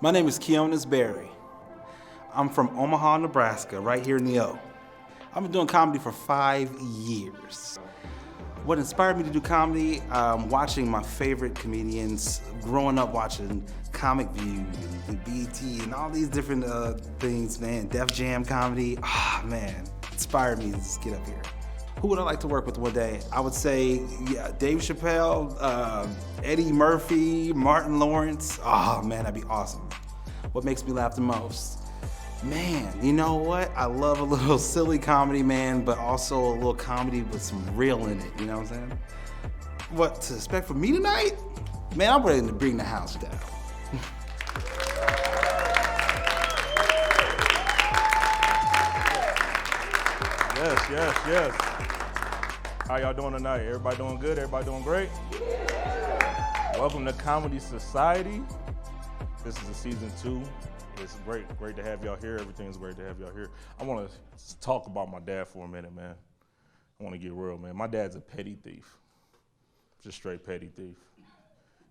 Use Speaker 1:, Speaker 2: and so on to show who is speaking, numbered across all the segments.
Speaker 1: My name is Quionez. I'm from Omaha, Nebraska, right here in the O. I've been doing comedy for 5 years. What inspired me to do comedy? Watching my favorite comedians, growing up watching Comic View and BET and all these different things, man. Def Jam comedy, man, inspired me to just get up here. Who would I like to work with one day? I would say, yeah, Dave Chappelle, Eddie Murphy, Martin Lawrence. Oh man, that'd be awesome. What makes me laugh the most? Man, you know what? I love a little silly comedy, man, but also a little comedy with some real in it, you know what I'm saying? What to expect from me tonight? Man, I'm ready to bring the house down.
Speaker 2: Yes. How y'all doing tonight? Everybody doing good? Everybody doing great? Welcome to Comedy Society. This is season 2. It's great to have y'all here. Everything's great to have y'all here. I want to talk about my dad for a minute, man. I want to get real, man. My dad's a petty thief, just straight petty thief.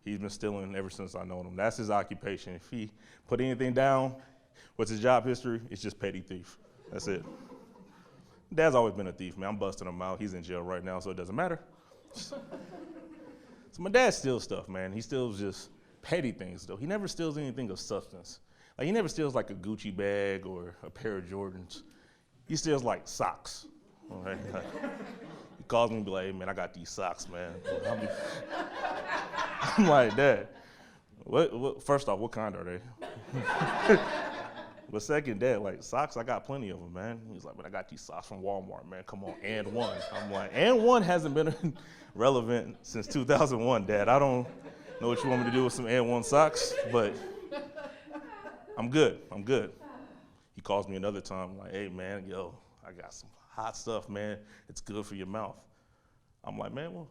Speaker 2: He's been stealing ever since I known him. That's his occupation. If he put anything down, what's his job history? It's just petty thief. That's it. Dad's always been a thief, man. I'm busting him out. He's in jail right now, so it doesn't matter. So my dad steals stuff, man. He steals just petty things, though. He never steals anything of substance. Like, he never steals like a Gucci bag or a pair of Jordans. He steals like socks. Okay? He calls me and be like, hey, man, I got these socks, man. I'm like, Dad, what, first off, what kind are they? But second, Dad, like, socks, I got plenty of them, man. He's like, but I got these socks from Walmart, man. Come on, and one. I'm like, and one hasn't been relevant since 2001, Dad. I don't know what you want me to do with some and one socks, but I'm good. He calls me another time, like, hey, man, yo, I got some hot stuff, man. It's good for your mouth. I'm like, well,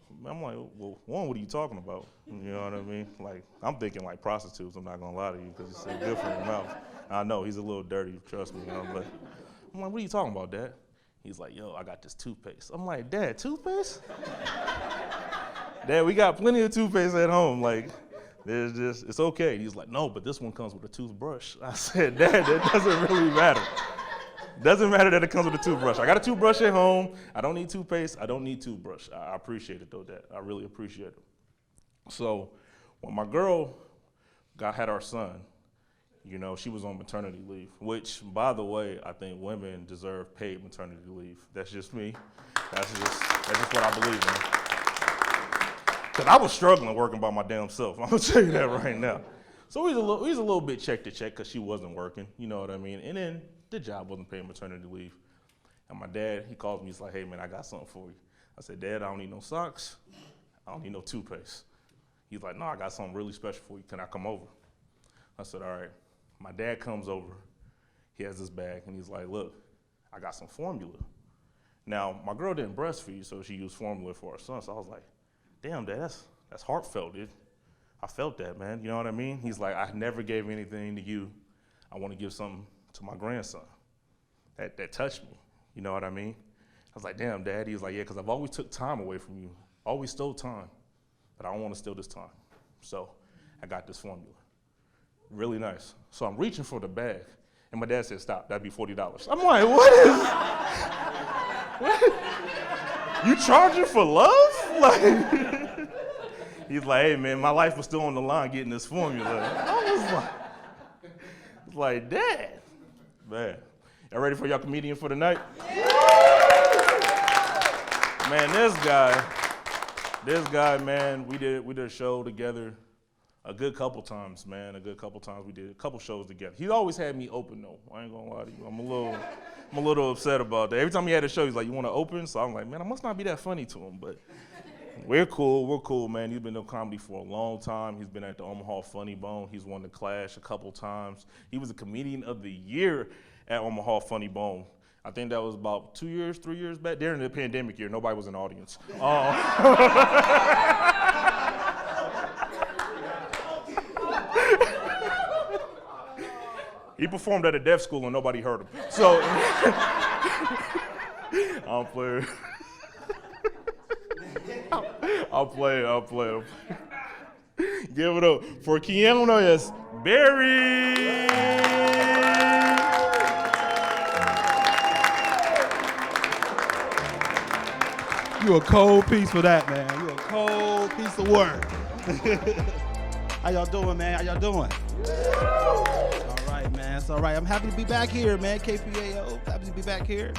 Speaker 2: one, what are you talking about? You know what I mean? Like, I'm thinking like prostitutes, I'm not gonna lie to you, because it's so good for your mouth. I know, he's a little dirty, trust me. I'm like, what are you talking about, Dad? He's like, yo, I got this toothpaste. I'm like, Dad, toothpaste? Dad, we got plenty of toothpaste at home. Like, it's okay. He's like, no, but this one comes with a toothbrush. I said, Dad, that doesn't really matter. Doesn't matter that it comes with a toothbrush. I got a toothbrush at home. I don't need toothpaste. I don't need toothbrush. I appreciate it though, Dad. I really appreciate it. So when my girl had our son, you know, she was on maternity leave, which, by the way, I think women deserve paid maternity leave. That's just me. That's just what I believe in. Because I was struggling working by my damn self. I'm going to tell you that right now. So he's a little bit check to check because she wasn't working. You know what I mean? And then the job wasn't paying maternity leave. And my dad, he calls me. He's like, hey, man, I got something for you. I said, Dad, I don't need no socks. I don't need no toothpaste. He's like, no, I got something really special for you. Can I come over? I said, all right. My dad comes over. He has this bag, and he's like, look, I got some formula. Now, my girl didn't breastfeed, so she used formula for her son. So I was like, damn, Dad, that's heartfelt, dude. I felt that, man. You know what I mean? He's like, I never gave anything to you. I want to give something to my grandson. That touched me. You know what I mean? I was like, damn, Dad. He was like, yeah, because I've always took time away from you. Always stole time. But I don't want to steal this time. So I got this formula. Really nice. So I'm reaching for the bag. And my dad said, stop, that'd be $40. I'm like, what? You charging for love? Like, he's like, hey man, my life was still on the line getting this formula. I was like, Dad. Man, y'all ready for y'all comedian for the night? Man, this guy, man, we did a show together a good couple times, man. We did a couple shows together. He always had me open though. I ain't gonna lie to you. I'm a little upset about that. Every time he had a show, he's like, you wanna open? So I'm like, man, I must not be that funny to him, but we're cool, man. He's been doing comedy for a long time. He's been at the Omaha Funny Bone. He's won the Clash a couple times. He was a Comedian of the Year at Omaha Funny Bone. I think that was about 2 years, 3 years back. During the pandemic year, nobody was in the audience. He performed at a deaf school and nobody heard him. So, I'm playing. I'll play. Give it up for Quionez, Barry.
Speaker 3: You a cold piece for that, man. You a cold piece of work. How y'all doing, man? How y'all doing? All right, man. It's all right. I'm happy to be back here, man. KPAO. Happy to be back here.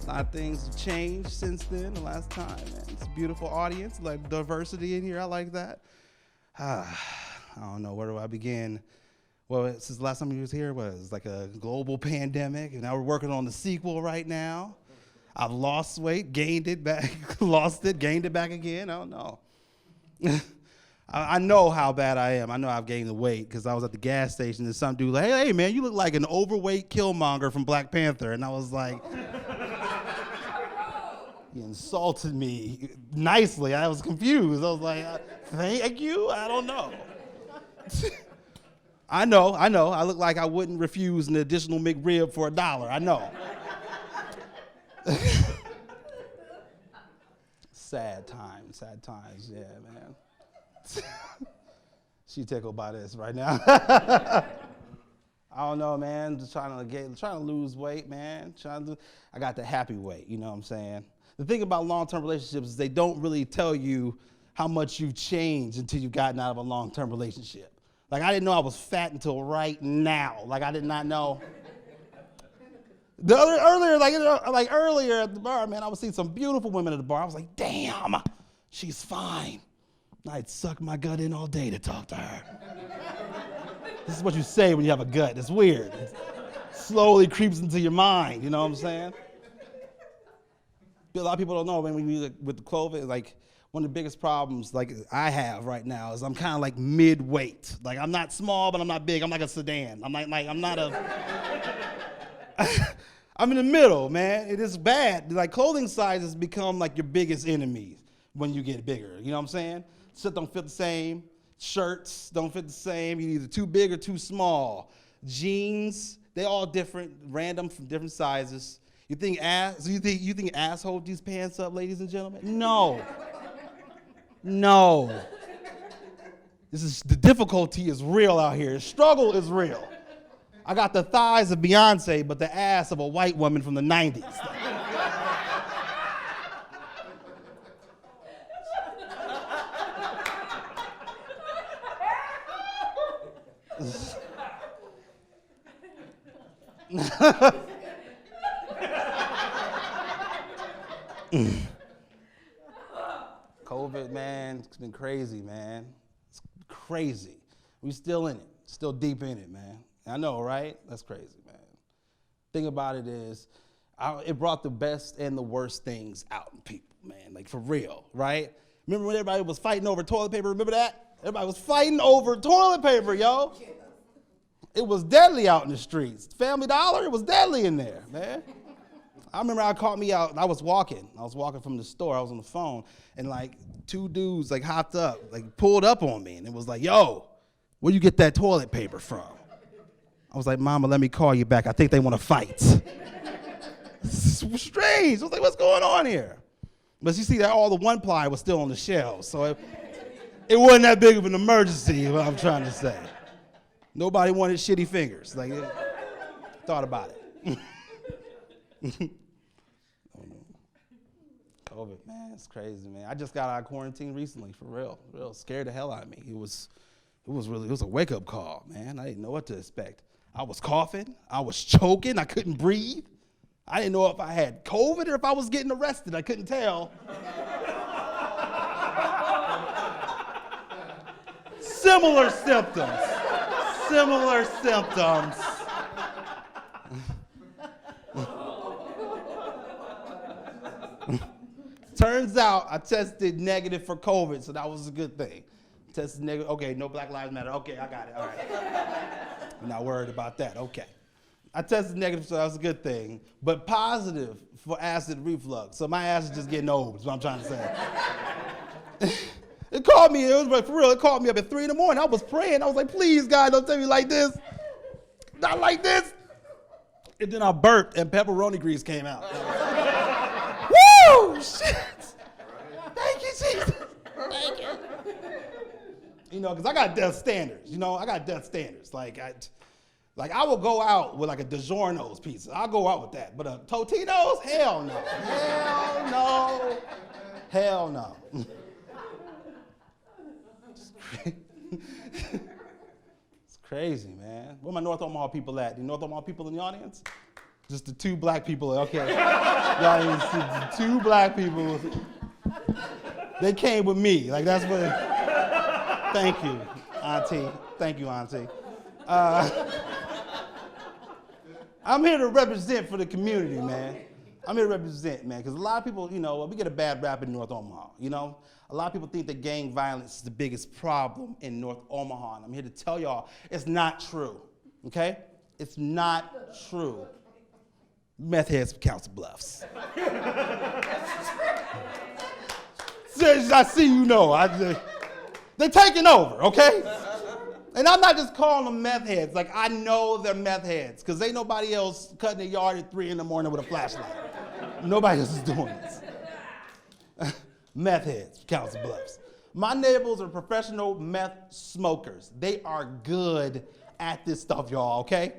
Speaker 3: A lot of things have changed since then, the last time, man. It's a beautiful audience, like diversity in here. I like that. I don't know. Where do I begin? Well, since the last time you was here was like a global pandemic, and now we're working on the sequel right now. I've lost weight, gained it back, lost it, gained it back again. I don't know. I know how bad I am. I know I've gained the weight because I was at the gas station and some dude like, hey, man, you look like an overweight Killmonger from Black Panther. And I was like, he insulted me nicely. I was confused. I was like, thank you? I don't know. I know. I look like I wouldn't refuse an additional McRib for $1. I know. Sad times, yeah, man. She tickled by this right now. I don't know, man. Just trying to lose weight, man. I got the happy weight, you know what I'm saying? The thing about long-term relationships is they don't really tell you how much you've changed until you've gotten out of a long-term relationship. Like, I didn't know I was fat until right now. Like, I did not know. Earlier at the bar, man, I was seeing some beautiful women at the bar. I was like, damn, she's fine. I'd suck my gut in all day to talk to her. This is what you say when you have a gut. It's weird. It slowly creeps into your mind, you know what I'm saying? A lot of people don't know, when you with COVID, like, one of the biggest problems like I have right now is I'm kind of like mid-weight. Like, I'm not small, but I'm not big. I'm like a sedan. I'm not I'm in the middle, man. It is bad. Like, clothing sizes become like your biggest enemies when you get bigger. You know what I'm saying? Shit don't fit the same. Shirts don't fit the same. You're either too big or too small. Jeans, they all different, random from different sizes. You think ass hold these pants up, ladies and gentlemen? No. No. The difficulty is real out here. The struggle is real. I got the thighs of Beyonce, but the ass of a white woman from the 90s. COVID, man, it's been crazy, man. It's crazy. We still in it, still deep in it, man. I know, right? That's crazy, man. Thing about it is, it brought the best and the worst things out in people, man. Like, for real, right? Remember when everybody was fighting over toilet paper? Remember that? Everybody was fighting over toilet paper, yo. It was deadly out in the streets. Family Dollar, it was deadly in there, man. I remember I caught me out, I was walking from the store, I was on the phone, and like 2 dudes like hopped up, like pulled up on me, and it was like, yo, where you get that toilet paper from? I was like, Mama, let me call you back. I think they want to fight. This was strange. I was like, what's going on here? But you see that all the 1-ply was still on the shelves, so it wasn't that big of an emergency, is what I'm trying to say. Nobody wanted shitty fingers. Like, thought about it. COVID, man, it's crazy, man. I just got out of quarantine recently, for real. Scared the hell out of me. It was a wake-up call, man. I didn't know what to expect. I was coughing, I was choking, I couldn't breathe. I didn't know if I had COVID or if I was getting arrested. I couldn't tell. Similar symptoms. Turns out I tested negative for COVID, so that was a good thing. Tested negative, okay, no Black Lives Matter. Okay, I got it, all right. I'm not worried about that, okay. I tested negative, so that was a good thing, but positive for acid reflux. So my ass is just getting old, is what I'm trying to say. It called me, for real, it called me up at 3 in the morning. I was praying, I was like, please, God, don't tell me like this. Not like this. And then I burped and pepperoni grease came out. Woo, shit. Thank you, Jesus. Thank you. Because I got death standards. I got death standards. Like I will go out with like a DiGiorno's pizza. I'll go out with that. But a Totino's, hell no. Hell no. Hell no. It's crazy, man. Where my North Omaha people at? The North Omaha people in the audience? Just the two black people. Okay. Y'all didn't see the two black people. They came with me. Like that's what. Thank you, Auntie. Thank you, Auntie. I'm here to represent for the community, man. I'm here to represent, man, because a lot of people, we get a bad rap in North Omaha, A lot of people think that gang violence is the biggest problem in North Omaha, and I'm here to tell y'all it's not true, okay? It's not true. Meth heads from Council Bluffs. I see they're taking over, okay? And I'm not just calling them meth heads. Like, I know they're meth heads because ain't nobody else cutting their yard at 3 a.m. with a flashlight. Nobody else is doing this. Meth heads, Council Bluffs. My neighbors are professional meth smokers. They are good at this stuff, y'all, okay?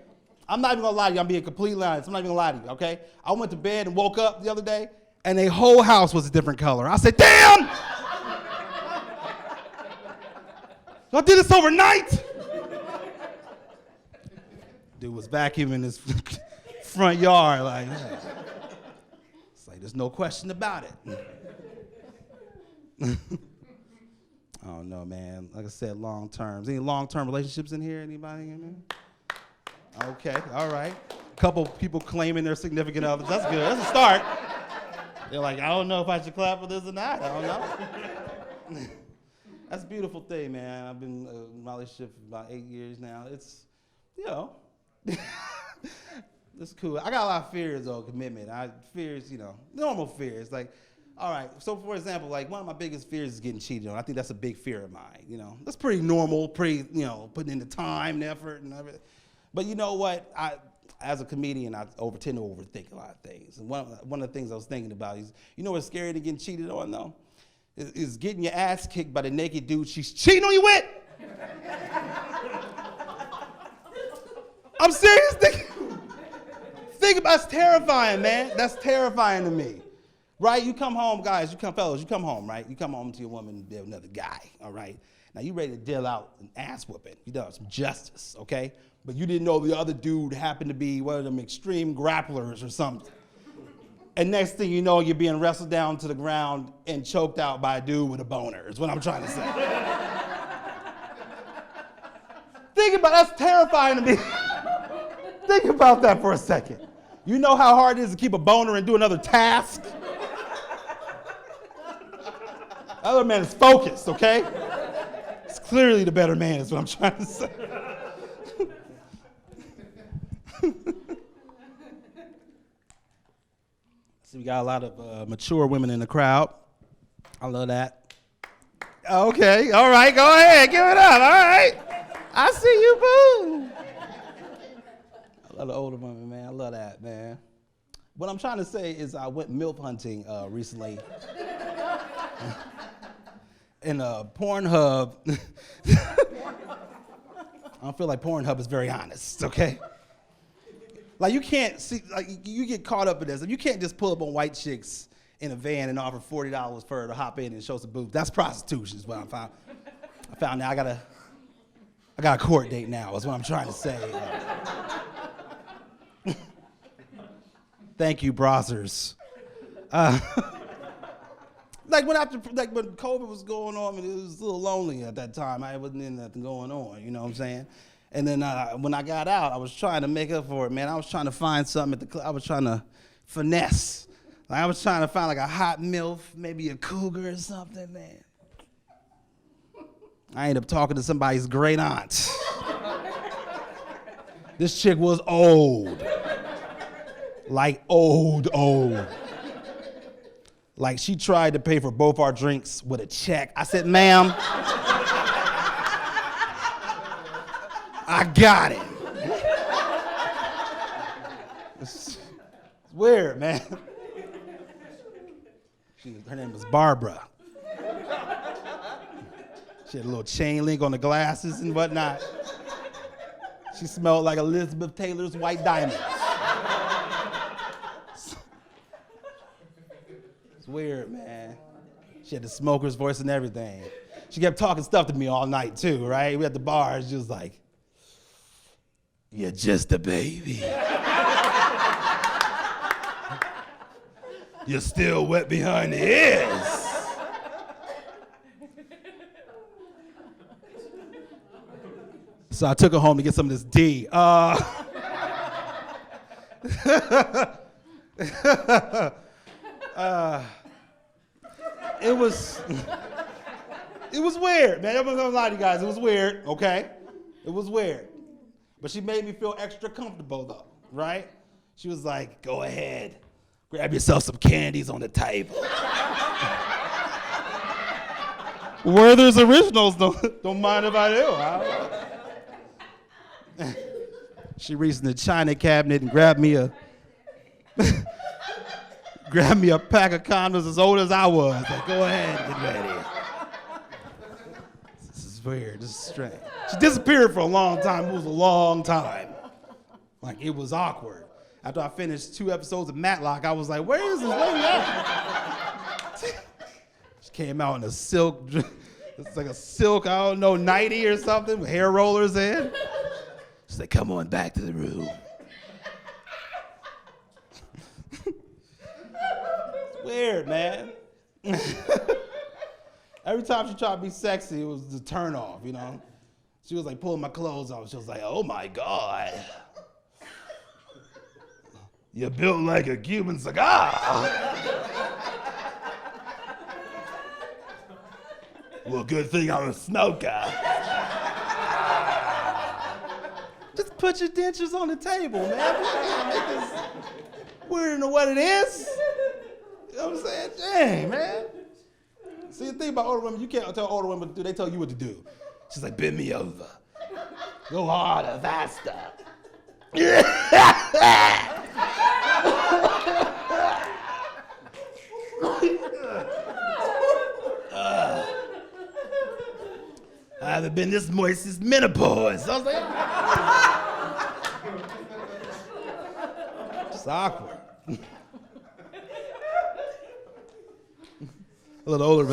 Speaker 3: I'm not even gonna lie to you. I'm being completely honest. I'm not even gonna lie to you, okay? I went to bed and woke up the other day, and their whole house was a different color. I said, damn! I did this overnight. Dude was vacuuming his front yard like, it's like there's no question about it. I don't know, man. Like I said, long terms. Any long-term relationships in here? Anybody in there? Okay, all right. A couple people claiming their significant others. That's good. That's a start. They're like, I don't know if I should clap for this or not. I don't know. That's a beautiful thing, man. I've been in my relationship for about 8 years now. It's, it's cool. I got a lot of fears, though, commitment. Normal fears. Like, all right, so for example, like one of my biggest fears is getting cheated on. I think that's a big fear of mine, That's pretty normal, putting in the time and effort and everything. But you know what? As a comedian, I tend to overthink a lot of things. And one of the things I was thinking about is, what's scary to getting cheated on, though? Is getting your ass kicked by the naked dude she's cheating on you with. I'm serious. Think about it's terrifying, man. That's terrifying to me. Right? You come home, guys, fellas, you come home, right? You come home to your woman and deal with another guy, all right? Now you ready to deal out an ass whooping. You done some justice, okay? But you didn't know the other dude happened to be one of them extreme grapplers or something. And next thing you know, you're being wrestled down to the ground and choked out by a dude with a boner, is what I'm trying to say. Think about that's terrifying to me. Think about that for a second. You know how hard it is to keep a boner and do another task? The other man is focused, okay? It's clearly the better man, is what I'm trying to say. So we got a lot of mature women in the crowd. I love that. Okay, all right, go ahead, give it up, all right. I see you, boo. I love the older women, man. I love that, man. What I'm trying to say is I went MILF hunting recently. In Pornhub. I don't feel like Pornhub is very honest, okay? Like you can't see, like you get caught up in this. You can't just pull up on white chicks in a van and offer $40 for her to hop in and show some boobs. That's prostitution is what I found. I found now I got a court date now is what I'm trying to say. Thank you, browsers. Like when COVID was going on, it was a little lonely at that time. I wasn't in nothing going on, you know what I'm saying? And then when I got out, I was trying to make up for it, man. I was trying to find something at the club. I was trying to finesse. Like I was trying to find like a hot MILF, maybe a cougar or something, man. I ended up talking to somebody's great aunt. This chick was old. Like old. Like she tried to pay for both our drinks with a check. I said, ma'am, I got it. It's weird, man. Her name was Barbara. She had a little chain link on the glasses and whatnot. She smelled like Elizabeth Taylor's white diamonds. It's weird, man. She had the smoker's voice and everything. She kept talking stuff to me all night too, right? We at the bar, she was like, "You're just a baby. You're still wet behind the ears." So I took her home to get some of this D. It was weird, man. I'm not gonna lie to you guys. It was weird, okay? It was weird. But she made me feel extra comfortable, though, right? She was like, "Go ahead, grab yourself some candies on the table." Werther's Originals, don't mind if I do. She reached in the china cabinet and grabbed me a pack of condoms as old as I was. Like, "Go ahead, get ready." This is weird. This is strange. She disappeared for a long time. It was a long time. Like, it was awkward. After I finished 2 episodes of Matlock, I was like, "Where is this lady at?" She came out in a silk, it's like a silk, I don't know, nightie or something with hair rollers in. She's like, "Come on back to the room." It's weird, man. Every time she tried to be sexy, it was the turn off, you know? She was like pulling my clothes off. She was like, "Oh my God. You're built like a Cuban cigar." "Well, good thing I'm a smoker." Just put your dentures on the table, man. We don't know what it is. You know what I'm saying? Dang, man. See, the thing about older women, you can't tell older women what to do. They tell you what to do. She's like, "Bend me over. Go harder, faster." I haven't been this moist since menopause. I was like, it's awkward. A little older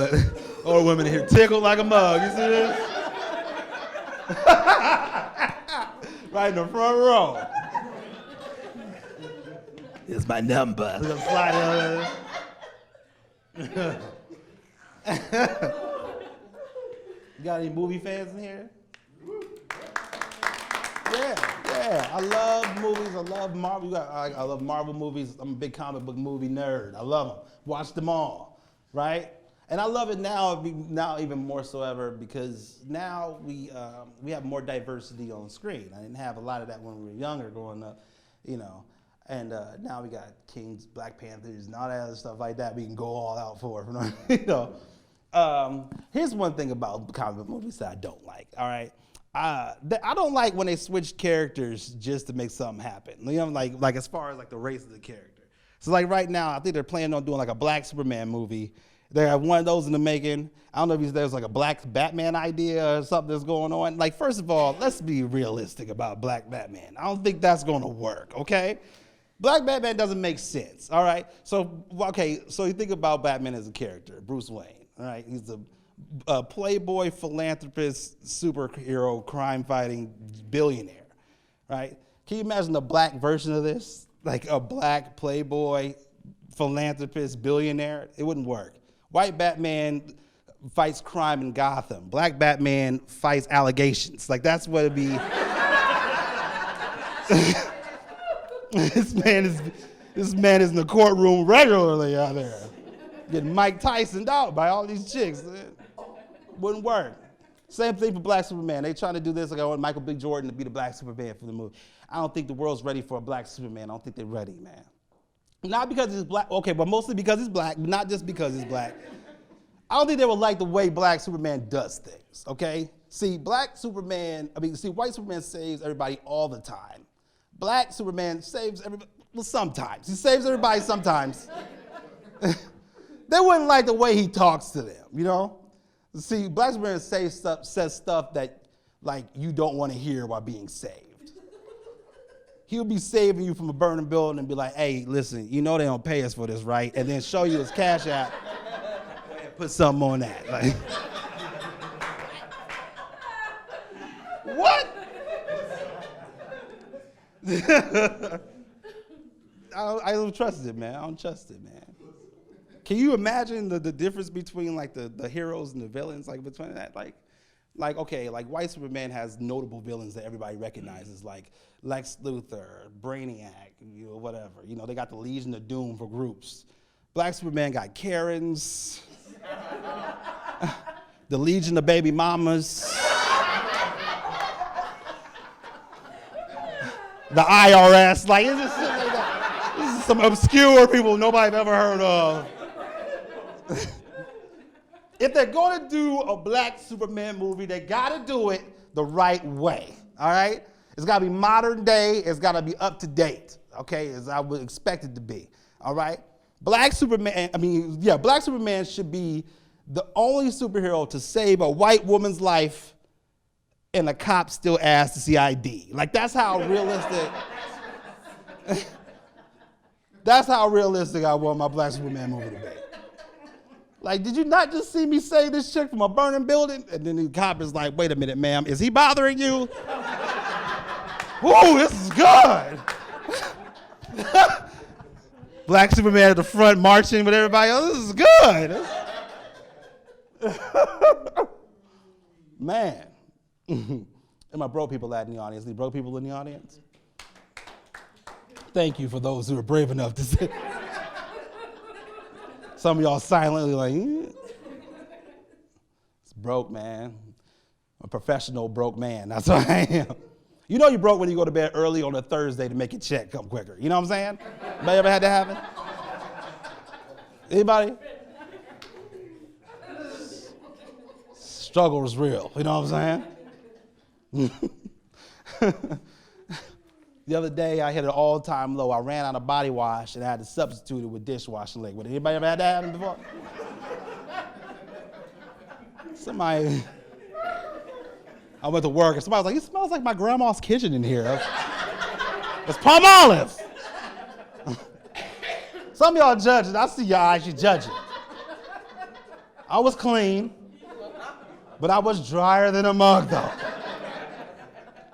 Speaker 3: women in here tickled like a mug. You see this? Right in the front row. "Here's my number." Look, slide over. You got any movie fans in here? Yeah. I love movies. I love Marvel. I love Marvel movies. I'm a big comic book movie nerd. I love them. Watch them all, right? And I love it now even more so ever, because now we have more diversity on screen. I didn't have a lot of that when we were younger growing up, you know. And now we got Kings, Black Panthers, and all that other stuff like that we can go all out for, you know. Here's one thing about comic book movies that I don't like, all right? I don't like when they switch characters just to make something happen. You know, like as far as like the race of the character. So like right now, I think they're planning on doing like a Black Superman movie. They have one of those in the making. I don't know if there's like a Black Batman idea or something that's going on. Like, first of all, let's be realistic about Black Batman. I don't think that's gonna work, okay? Black Batman doesn't make sense, all right? So you think about Batman as a character, Bruce Wayne, all right? He's a playboy, philanthropist, superhero, crime-fighting billionaire, right? Can you imagine a black version of this? Like a black playboy, philanthropist, billionaire? It wouldn't work. White Batman fights crime in Gotham. Black Batman fights allegations. Like, that's what it'd be. This man is in the courtroom regularly out there, getting Mike Tyson'd out by all these chicks. Wouldn't work. Same thing for Black Superman. They trying to do this. Like, I want Michael B. Jordan to be the Black Superman for the movie. I don't think the world's ready for a Black Superman. I don't think they're ready, man. Not because he's black, okay, but mostly because he's black, but not just because he's black. I don't think they would like the way Black Superman does things, okay? See, white Superman saves everybody all the time. Black Superman saves everybody, well, sometimes. He saves everybody sometimes. They wouldn't like the way he talks to them, you know? See, black Superman says stuff that like you don't want to hear while being saved. He'll be saving you from a burning building and be like, hey, listen, you know they don't pay us for this, right? And then show you his Cash App and put something on that. Like, what? I don't trust it, man. I don't trust it, man. Can you imagine the difference between like the heroes and the villains, like between that? Like okay, like white Superman has notable villains that everybody recognizes, like Lex Luthor, Brainiac, whatever. They got the Legion of Doom for groups. Black Superman got Karens, the Legion of Baby Mamas, the IRS. Like, it's just shit like that. This is some obscure people nobody's ever heard of. If they're going to do a black Superman movie, they got to do it the right way, all right? It's got to be modern day. It's got to be up to date, okay, as I would expect it to be, all right? Black Superman should be the only superhero to save a white woman's life and a cop still asks to see ID. Like, that's how realistic, that's how realistic I want my black Superman movie to be. Like, did you not just see me save this chick from a burning building? And then the cop is like, wait a minute, ma'am, is he bothering you? Ooh, this is good. Black Superman at the front marching with everybody else, this is good. Man. And my broke people in the audience. Any broke people in the audience? Thank you for those who are brave enough to say. Some of y'all silently like, It's broke, man. I'm a professional broke man. That's what I am. You know you broke when you go to bed early on a Thursday to make your check come quicker. You know what I'm saying? Anybody ever had that happen? Anybody? Struggle is real. You know what I'm saying? The other day, I hit an all-time low. I ran out of body wash, and I had to substitute it with dishwashing liquid. Anybody ever had that happen before? I went to work, and somebody was like, it smells like my grandma's kitchen in here. It's palm olive. Some of y'all judging. I see your eyes, you judging. I was clean, but I was drier than a mug, though.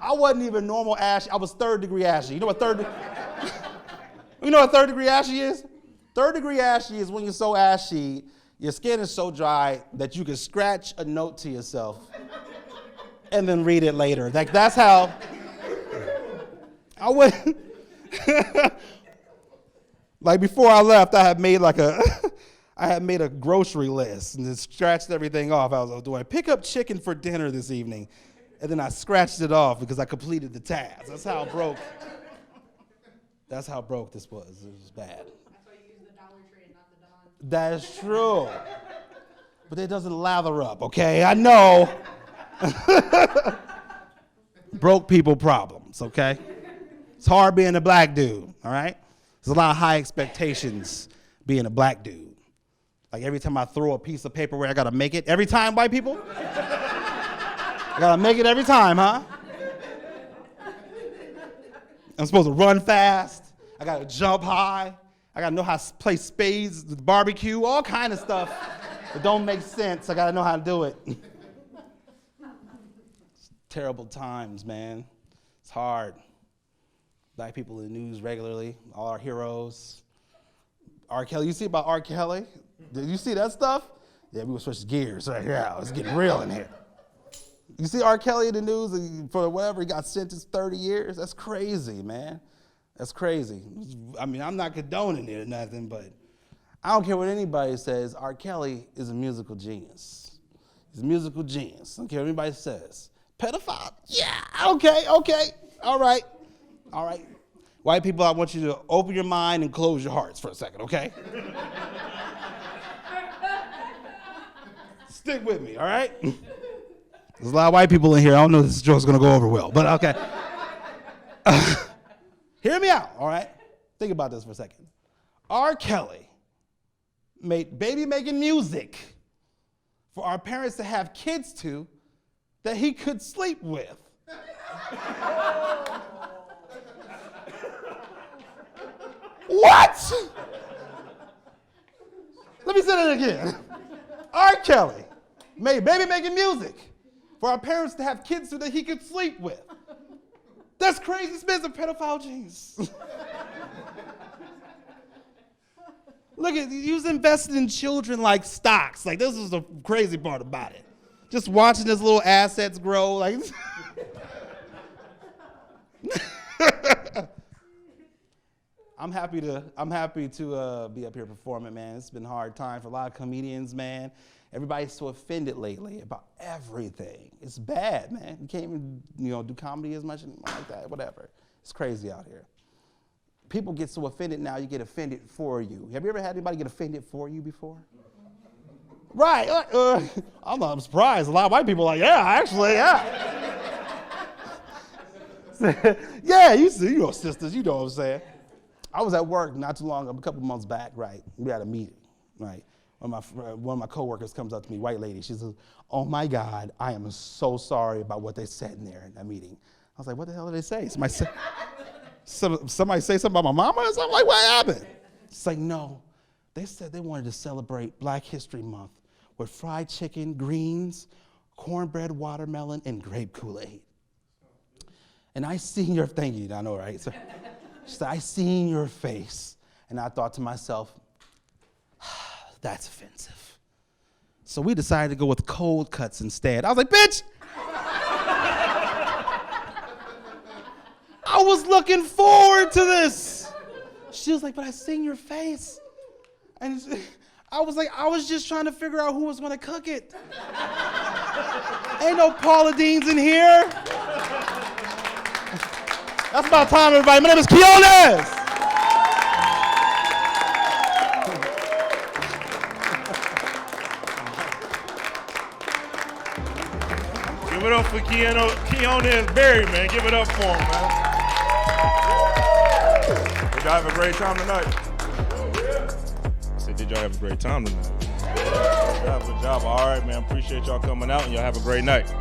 Speaker 3: I wasn't even normal ashy. I was third-degree ashy. You know what third-degree ashy is? Third-degree ashy is when you're so ashy, your skin is so dry that you can scratch a note to yourself and then read it later. Like, that's how I went. Like, before I left, I had made a grocery list and then scratched everything off. I was like, do I pick up chicken for dinner this evening? And then I scratched it off because I completed the task. That's how broke this was. It was bad.
Speaker 4: That's why you use the Dollar Tree and not the Don.
Speaker 3: That is true. But it doesn't lather up, okay? I know. Broke people problems, okay? It's hard being a black dude, all right? There's a lot of high expectations being a black dude. Like every time I throw a piece of paperwork, I gotta make it. Every time, white people? I gotta make it every time, huh? I'm supposed to run fast. I gotta jump high. I gotta know how to play spades, the barbecue, all kind of stuff that don't make sense. I gotta know how to do it. It's terrible times, man. It's hard. Black people in the news regularly, all our heroes. R. Kelly, you see about R. Kelly? Did you see that stuff? Yeah, we will switch gears right here. It's getting real in here. You see R. Kelly in the news for whatever, he got sentenced 30 years? That's crazy, man. That's crazy. I mean, I'm not condoning it or nothing, but I don't care what anybody says. R. Kelly is a musical genius. He's a musical genius. I don't care what anybody says. Pedophile? Yeah, okay, all right. White people, I want you to open your mind and close your hearts for a second, okay? Stick with me, all right? There's a lot of white people in here. I don't know if this joke's going to go over well, but okay. Hear me out, all right? Think about this for a second. R. Kelly made baby-making music for our parents to have kids to that he could sleep with. What? Let me say that again. R. Kelly made baby making music for our parents to have kids so that he could sleep with. That's crazy. This man's a pedophile genius. Look at, he was invested in children like stocks. Like, this is the crazy part about it. Just watching his little assets grow. Like, I'm happy to be up here performing, man. It's been a hard time for a lot of comedians, man. Everybody's so offended lately about everything. It's bad, man. You can't even, do comedy as much anymore like that, whatever. It's crazy out here. People get so offended now, you get offended for you. Have you ever had anybody get offended for you before? Right. I'm surprised. A lot of white people are like, yeah, actually, yeah. Yeah, you see, sisters, you know what I'm saying. I was at work not too long, a couple months back, right? We had a meeting, right? One of my coworkers comes up to me, white lady. She says, "Oh my God, I am so sorry about what they said in there in that meeting." I was like, "What the hell did they say?" Somebody say something about my mama or something? Like, what happened? It's like, no, they said they wanted to celebrate Black History Month with fried chicken, greens, cornbread, watermelon, and grape Kool-Aid. And I seen your, thank you, I know, right? So, she said, I seen your face. And I thought to myself, that's offensive. So we decided to go with cold cuts instead. I was like, bitch! I was looking forward to this. She was like, but I seen your face. And I was like, I was just trying to figure out who was gonna cook it. Ain't no Paula Deans in here. That's about time, everybody. My name is Quionez.
Speaker 2: Give it up for Quionez Berry, man. Give it up for him, man. Did y'all have a great time tonight? I said, did y'all have a great time tonight? Good job. All right, man. Appreciate y'all coming out, and y'all have a great night.